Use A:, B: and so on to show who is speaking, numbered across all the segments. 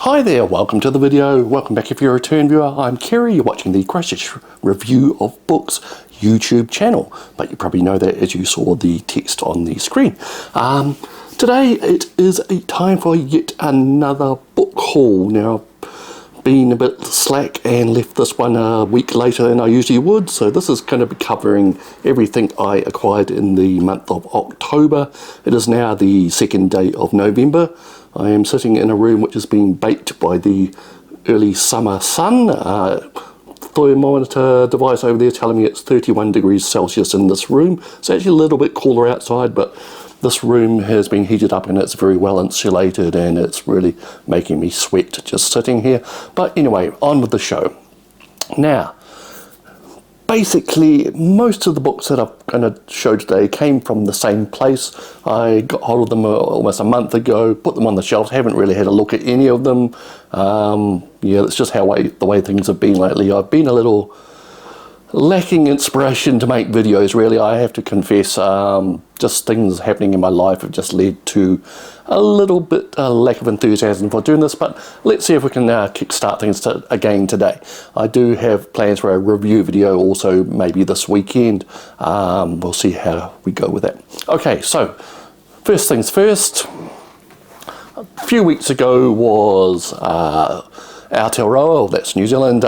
A: Hi there, welcome to the video. Welcome back if you're a return viewer. I'm Kerry, you're watching the Christchurch Review of Books YouTube channel, but you probably know that as you saw the text on the screen. Today it is a time for yet another book haul. Now, been a bit slack and left this one a week later than I usually would, so this is going to be covering everything I acquired in the month of October. It is now the second day of November. I am sitting in a room which has been baked by the early summer sun. Thermometer device over there telling me it's 31 degrees Celsius in this room. It's actually a little bit cooler outside, but this room has been heated up and it's very well insulated and it's really making me sweat just sitting here. But anyway, on with the show. Now, basically, most of the books that I'm going to show today came from the same place. I got hold of them almost a month ago, put them on the shelves, haven't really had a look at any of them. Yeah, that's just the way things have been lately. I've been a little lacking inspiration to make videos, really, I have to confess. Just things happening in my life have just led to a little bit lack of enthusiasm for doing this, but let's see if we can kickstart things again today. I do have plans for a review video also maybe this weekend. We'll see how we go with that. Okay, so first things first, a few weeks ago was Aotearoa, that's New Zealand,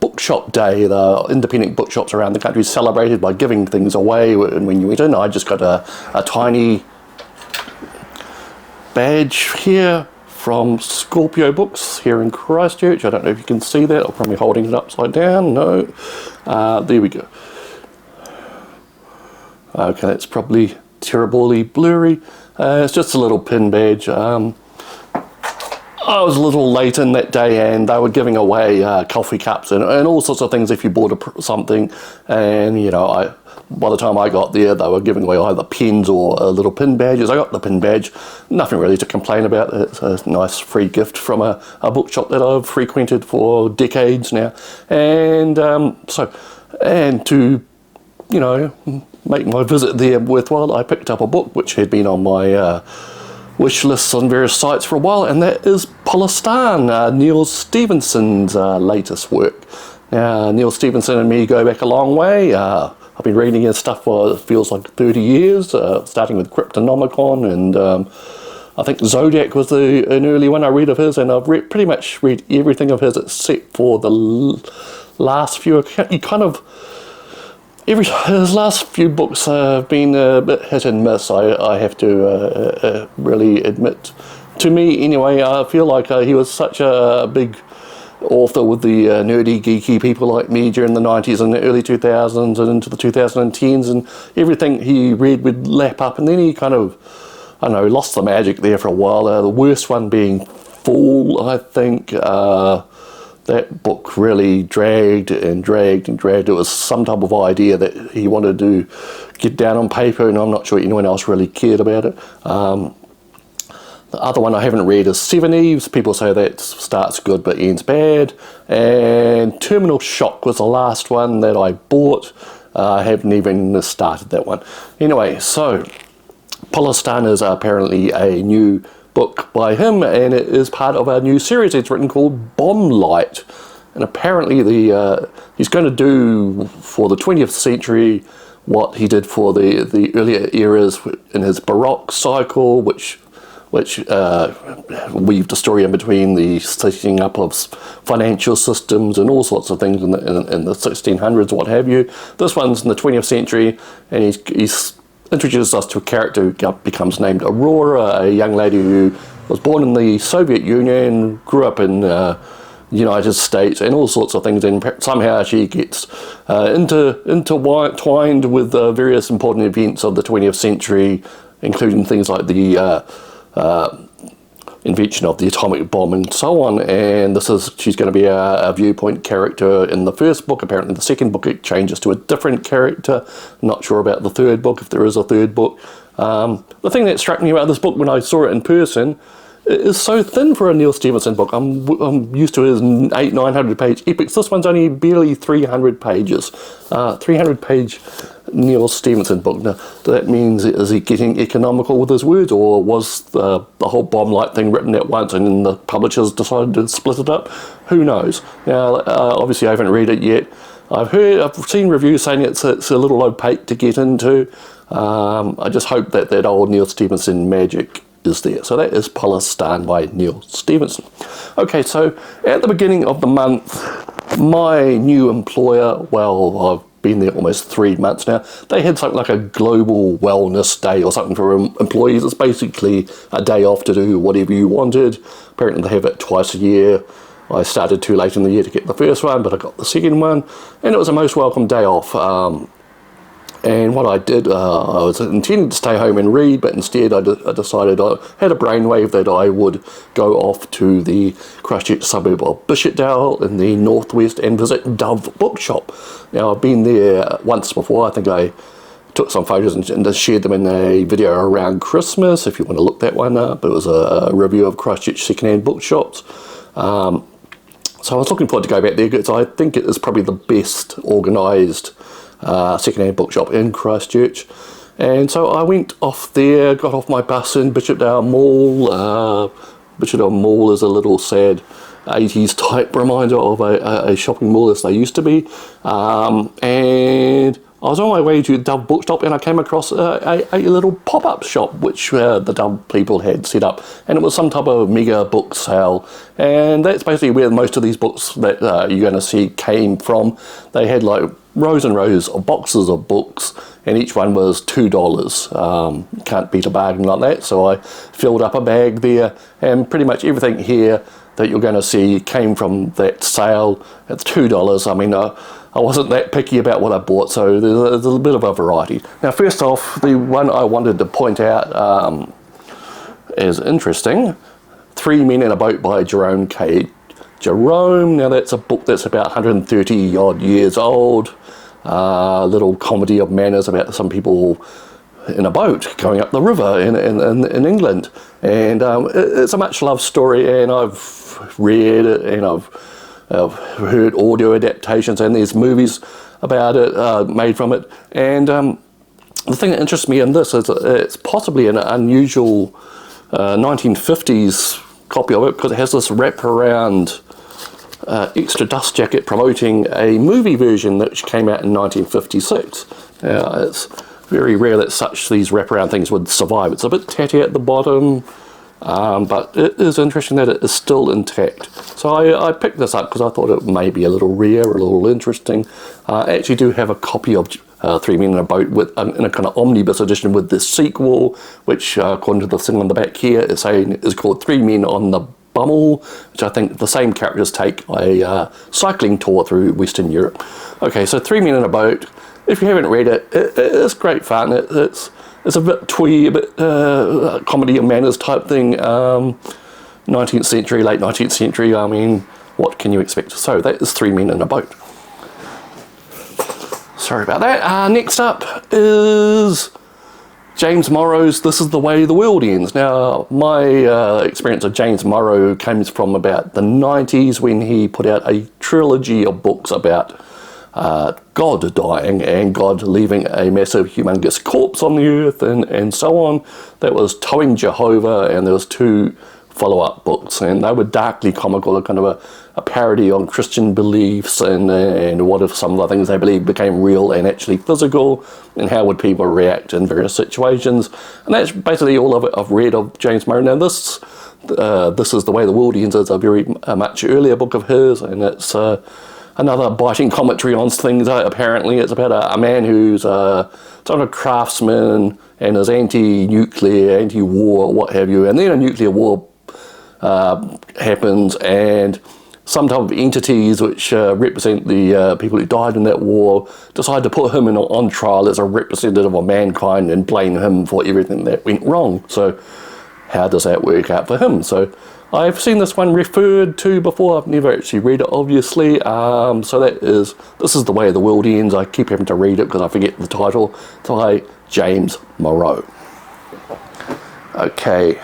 A: Bookshop Day. The independent bookshops around the country celebrated by giving things away, and when you went in, I just got a tiny badge here from Scorpio Books here in Christchurch. I don't know if you can see that. I'm probably holding it upside down. No. There we go. Okay, that's probably terribly blurry. It's just a little pin badge. I was a little late in that day and they were giving away coffee cups and all sorts of things if you bought something, and you know, by the time I got there they were giving away either pens or little pin badges. I got the pin badge, nothing really to complain about. It's a nice free gift from a bookshop that I've frequented for decades now, and and to, you know, make my visit there worthwhile, I picked up a book which had been on my wish lists on various sites for a while, and that is Polestan, Neal Stephenson's latest work. Now, Neal Stephenson and me go back a long way. I've been reading his stuff for, it feels like 30 years, starting with Cryptonomicon, and I think Zodiac was an early one I read of his, and I've pretty much read everything of his except for the last few. His last few books have been a bit hit and miss, I have to really admit. To me, anyway, I feel like he was such a big author with the nerdy, geeky people like me during the 90s and the early 2000s and into the 2010s, and everything he read would lap up, and then he kind of, I don't know, lost the magic there for a while. The worst one being Fool, I think. That book really dragged and dragged and dragged. It was some type of idea that he wanted to get down on paper, and I'm not sure anyone else really cared about it. The other one I haven't read is Seven Eves. People say that starts good but ends bad. And Terminal Shock was the last one that I bought. I haven't even started that one. Anyway, so Polestan is apparently a new book by him, and it is part of a new series it's written called Bomb Light, and apparently he's going to do for the 20th century what he did for the earlier eras in his Baroque cycle, which weaved a story in between the setting up of financial systems and all sorts of things in the 1600s, what have you. This one's in the 20th century, and he's introduces us to a character who becomes named Aurora, a young lady who was born in the Soviet Union, grew up in the United States, and all sorts of things, and somehow she gets intertwined with various important events of the 20th century, including things like the invention of the atomic bomb and so on. And she's going to be a viewpoint character in the first book. Apparently the second book it changes to a different character. I'm not sure about the third book, if there is a third book. The thing that struck me about this book when I saw it in person is so thin for a Neal Stephenson book. I'm used to his 900 page epics. This one's only barely 300 pages. 300 page Neal Stephenson book. Now, that means, is he getting economical with his words, or was the whole bomb-like thing written at once and then the publishers decided to split it up? Who knows? Now, obviously I haven't read it yet. I've seen reviews saying it's a little opaque to get into. I just hope that old Neal Stephenson magic is there. So that is Palestine by Neal Stephenson. Okay, so at the beginning of the month, my new employer, well, I've been there almost 3 months now, they had something like a global wellness day or something for employees. It's basically a day off to do whatever you wanted. Apparently they have it twice a year. I started too late in the year to get the first one, but I got the second one, and it was a most welcome day off. And what I did, I was intending to stay home and read, but instead I decided, I had a brainwave that I would go off to the Christchurch suburb of Bishopdale in the northwest and visit Dove Bookshop. Now, I've been there once before. I think I took some photos and shared them in a video around Christmas, if you want to look that one up. It was a review of Christchurch second-hand bookshops. So I was looking forward to go back there because I think it is probably the best organised second-hand bookshop in Christchurch. And so I went off there, got off my bus in Bishopdale Mall. Bishopdale Mall is a little sad 80s type reminder of a shopping mall as they used to be. And I was on my way to Dove Bookshop and I came across a little pop-up shop which the Dove people had set up, and it was some type of mega book sale, and that's basically where most of these books that you're going to see came from. They had like rows and rows of boxes of books, and each one was $2. Can't beat a bargain like that, so I filled up a bag there, and pretty much everything here that you're going to see came from that sale. It's $2. I mean, I wasn't that picky about what I bought, so there's a bit of a variety. Now, first off, the one I wanted to point out is interesting. 3 Men in a Boat by Jerome K. Jerome. Now, that's a book that's about 130 odd years old. Little comedy of manners about some people in a boat going up the river in England. And it's a much loved story, and I've read it, and I've heard audio adaptations, and there's movies about it made from it. And the thing that interests me in this is it's possibly an unusual 1950s copy of it, because it has this wraparound extra dust jacket promoting a movie version which came out in 1956. It's very rare that these wraparound things would survive. It's a bit tatty at the bottom, but it is interesting that it is still intact. So I picked this up because I thought it may be a little rare, a little interesting. I actually do have a copy of 3 Men in a Boat in a kind of omnibus edition with the sequel, which according to the thing on the back here is called 3 Men on the Bummel, which I think the same characters take a cycling tour through Western Europe. Okay, so 3 Men in a Boat. If you haven't read it, it's great fun. It's a bit twee, a bit comedy of manners type thing. 19th century, late 19th century. I mean, what can you expect? So that is 3 Men in a Boat. Sorry about that. Next up is James Morrow's This Is the Way the World Ends. Now, my experience of James Morrow comes from about the 90s when he put out a trilogy of books about God dying and God leaving a massive humongous corpse on the earth and so on. That was Towing Jehovah, and there was 2 follow-up books, and they were darkly comical, a kind of a parody on Christian beliefs and what if some of the things they believed became real and actually physical, and how would people react in various situations. And that's basically all of it I've read of James Morrow. Now this Is the Way the World Ends is a very much earlier book of his, and it's another biting commentary on things. Apparently it's about a man who's sort of craftsman and is anti-nuclear, anti-war, what have you, and then a nuclear war happens, and some type of entities which represent the people who died in that war decide to put him on trial as a representative of mankind and blame him for everything that went wrong. So how does that work out for him? So I've seen this one referred to before. I've never actually read it, obviously. So This Is the Way the World Ends. I keep having to read it because I forget the title. By James Morrow. Okay.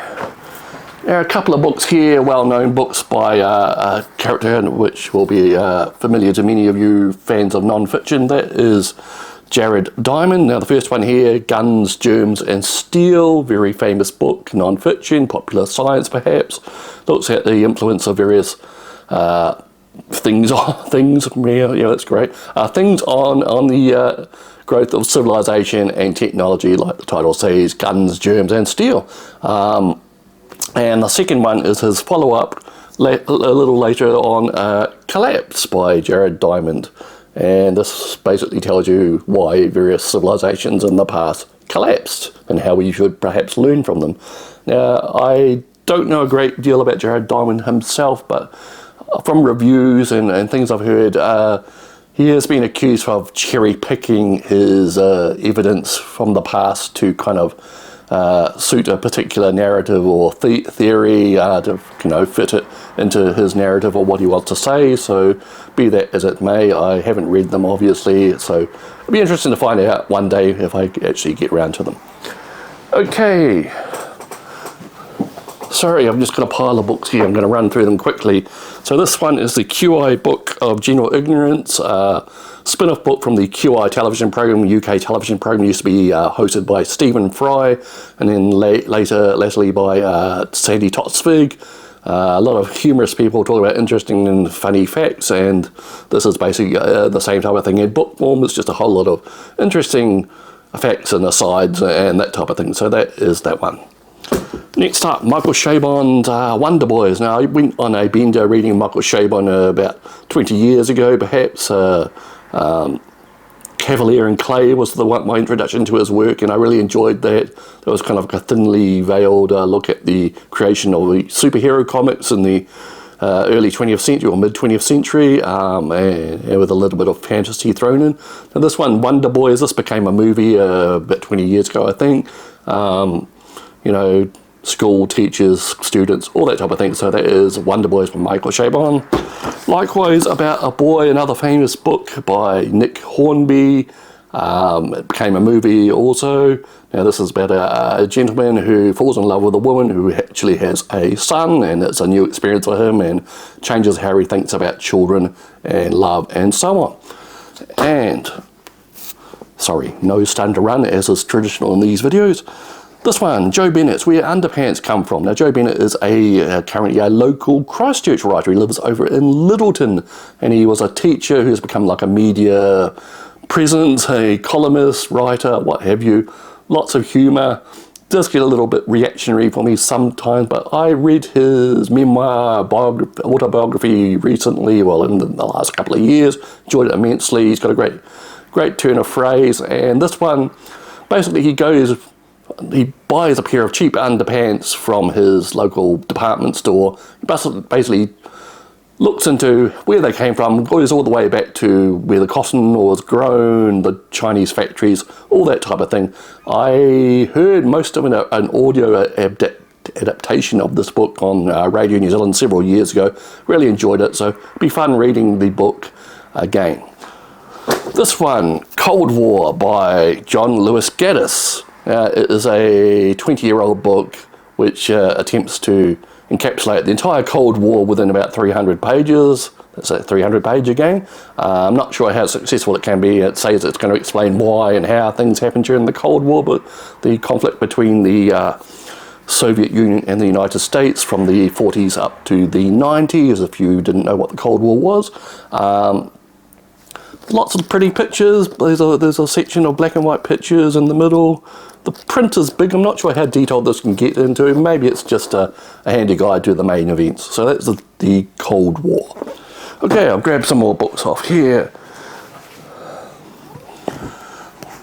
A: There are a couple of books here, well-known books by a character which will be familiar to many of you fans of non-fiction. That is Jared Diamond. Now the first one here, Guns, Germs and Steel, very famous book, non-fiction, popular science perhaps, looks at the influence of various things, yeah, that's great, things on the growth of civilization and technology, like the title says, Guns, Germs and Steel. And the second one is his follow-up a little later on, Collapse by Jared Diamond. And this basically tells you why various civilizations in the past collapsed and how we should perhaps learn from them. Now, I don't know a great deal about Jared Diamond himself, but from reviews and things I've heard, he has been accused of cherry-picking his evidence from the past to kind of suit a particular narrative or theory to fit it into his narrative or what he wants to say. So be that as it may, I haven't read them obviously, so it'll be interesting to find out one day if I actually get around to them. Okay, sorry, I've just got a pile of books here. I'm going to run through them quickly. So this one is the QI Book of General Ignorance, spin-off book from the QI television program. UK television program used to be hosted by Stephen Fry, and then latterly by Sandy Totsvig. A lot of humorous people talk about interesting and funny facts, and this is basically the same type of thing in book form. It's just a whole lot of interesting facts and asides and that type of thing. So that is that one. Next up, Michael Chabon's Wonder Boys. Now, I went on a bender reading Michael Chabon about 20 years ago, perhaps. Cavalier and Clay was my introduction to his work, and I really enjoyed that. That was kind of like a thinly veiled look at the creation of the superhero comics in the early 20th century or mid-20th century, and with a little bit of fantasy thrown in. Now this one, Wonder Boys, this became a movie about 20 years ago, I think. School, teachers, students, all that type of thing. So that is Wonder Boys by Michael Chabon. Likewise, About a Boy, another famous book by Nick Hornby. It became a movie also. Now this is about a gentleman who falls in love with a woman who actually has a son, and it's a new experience for him and changes how he thinks about children and love and so on. And, sorry, no stone to run as is traditional in these videos. This one, Joe Bennett's Where Underpants Come From. Now, Joe Bennett is currently a local Christchurch writer. He lives over in Littleton, and he was a teacher who's become like a media presence, a columnist, writer, what have you. Lots of humour. Does get a little bit reactionary for me sometimes, but I read his memoir, autobiography recently, well, in the last couple of years. Enjoyed it immensely. He's got a great turn of phrase, and this one, basically he buys a pair of cheap underpants from his local department store. He basically looks into where they came from, goes all the way back to where the cotton was grown, the Chinese factories, all that type of thing. I heard most of an audio adaptation of this book on Radio New Zealand several years ago. Really enjoyed it, so it'd be fun reading the book again. This one, Cold War by John Lewis Gaddis. It is a 20-year-old book which attempts to encapsulate the entire Cold War within about 300 pages. That's a 300-page again. I'm not sure how successful it can be. It says it's going to explain why and how things happened during the Cold War, but the conflict between the Soviet Union and the United States from the 40s up to the 90s, if you didn't know what the Cold War was. Lots of pretty pictures. There's a section of black and white pictures in the middle. The print is big. I'm not sure how detailed this can get into. Maybe it's just a handy guide to the main events. So that's the Cold War. Okay, I'll grab some more books off here.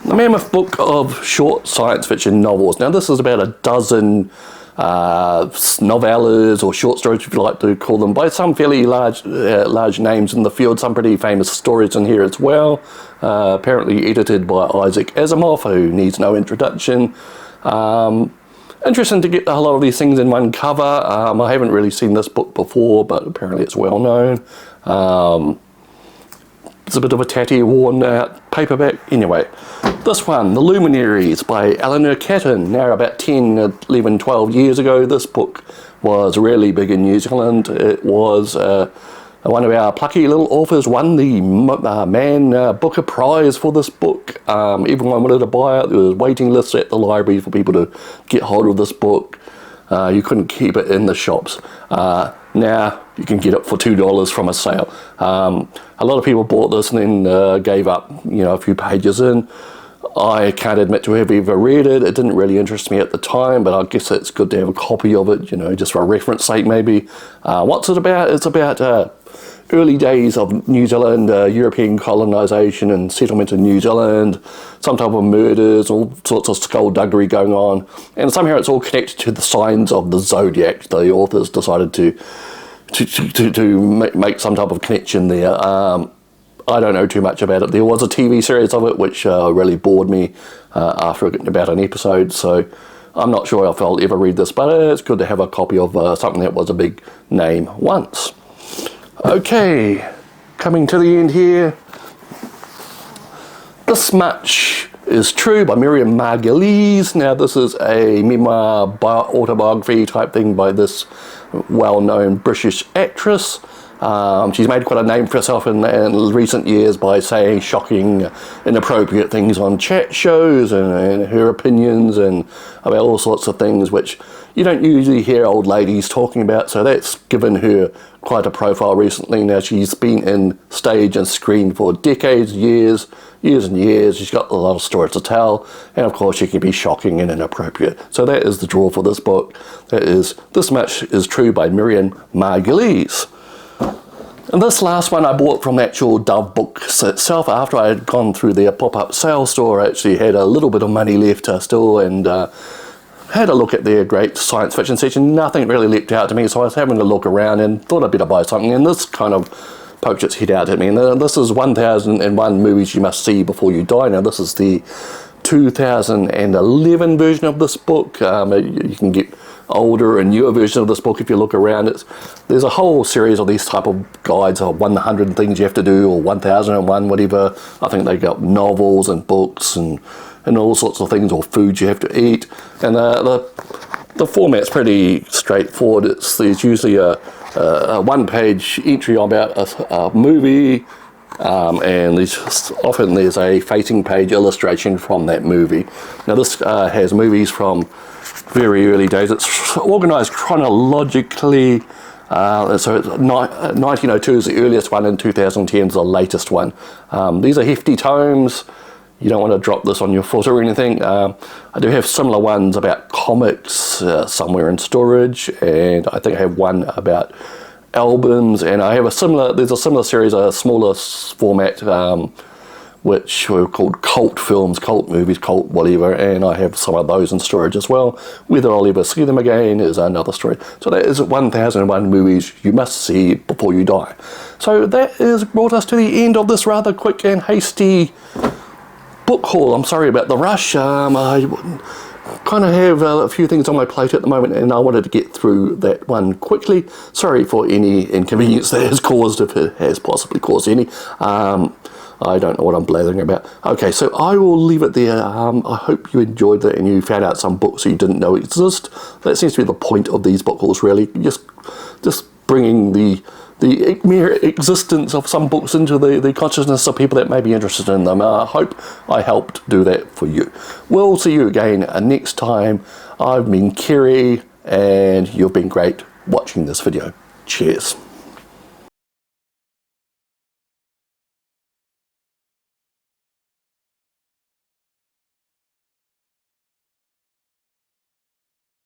A: The Mammoth Book of Short Science Fiction Novels. Now this is about a dozen novellas or short stories, if you like to call them, by some fairly large names in the field. Some pretty famous stories in here as well. Apparently edited by Isaac Asimov, who needs no introduction. Interesting to get a lot of these things in one cover. I haven't really seen this book before, but apparently it's well known. It's a bit of a tatty, worn out paperback. Anyway, this one, The Luminaries by Eleanor Catton. Now about 10, 11, 12 years ago, this book was really big in New Zealand. It was one of our plucky little authors won the Man Booker Prize for this book. Everyone wanted to buy it. There was waiting lists at the library for people to get hold of this book. You couldn't keep it in the shops. Now you can get it for $2 from a sale. A lot of people bought this and then gave up, a few pages in. I can't admit to have ever read it. It didn't really interest me at the time, but I guess it's good to have a copy of it, just for reference sake maybe. What's it about? It's about early days of New Zealand, European colonisation and settlement in New Zealand, some type of murders, all sorts of skullduggery going on. And somehow it's all connected to the signs of the zodiac. The authors decided to make some type of connection there. I don't know too much about it. There was a TV series of it which really bored me after about an episode, so I'm not sure if I'll ever read this, but it's good to have a copy of something that was a big name once. Okay, coming to the end here. This Much Is True by Miriam Margolyes. Now this is a memoir autobiography type thing by this well-known British actress. She's made quite a name for herself in recent years by saying shocking, inappropriate things on chat shows and her opinions and about all sorts of things which you don't usually hear old ladies talking about, so that's given her quite a profile recently. Now she's been in stage and screen for decades, years and years. She's got a lot of stories to tell, and of course she can be shocking and inappropriate. So that is the draw for this book. That is This Much Is True by Miriam Margolyes. And this last one I bought from the actual Dove Books itself after I had gone through their pop-up sale store. I actually had a little bit of money left still, and had a look at their great science fiction section. Nothing really leapt out to me, so I was having a look around and thought I'd better buy something, and this kind of poked its head out at me. And this is 1001 Movies You Must See Before You Die. Now this is the 2011 version of this book. You can get older and newer versions of this book if you look around. There's a whole series of these type of guides of 100 things you have to do, or 1001 whatever. I think they got novels and books and all sorts of things, or foods you have to eat. And the format's pretty straightforward. There's usually a one-page entry about a movie, and often there's a facing page illustration from that movie. Now this has movies from very early days. It's organised chronologically. So 1902 is the earliest one, and 2010 is the latest one. These are hefty tomes. You don't want to drop this on your foot or anything. I do have similar ones about comics somewhere in storage, and I think I have one about albums, and I have there's a similar series, a smaller format, which were called cult films, cult movies, cult whatever, and I have some of those in storage as well. Whether I'll ever see them again is another story. So that is 1001 Movies You Must See Before You Die. So that has brought us to the end of this rather quick and hasty book haul. I'm sorry about the rush. I kind of have a few things on my plate at the moment, and I wanted to get through that one quickly. Sorry for any inconvenience that has caused, if it has possibly caused any. I don't know what I'm blathering about. Okay, so I will leave it there. I hope you enjoyed that and you found out some books you didn't know exist. That seems to be the point of these book hauls, really. Just bringing the mere existence of some books into the consciousness of people that may be interested in them. I hope I helped do that for you. We'll see you again next time. I've been Kerry, and you've been great watching this video. Cheers.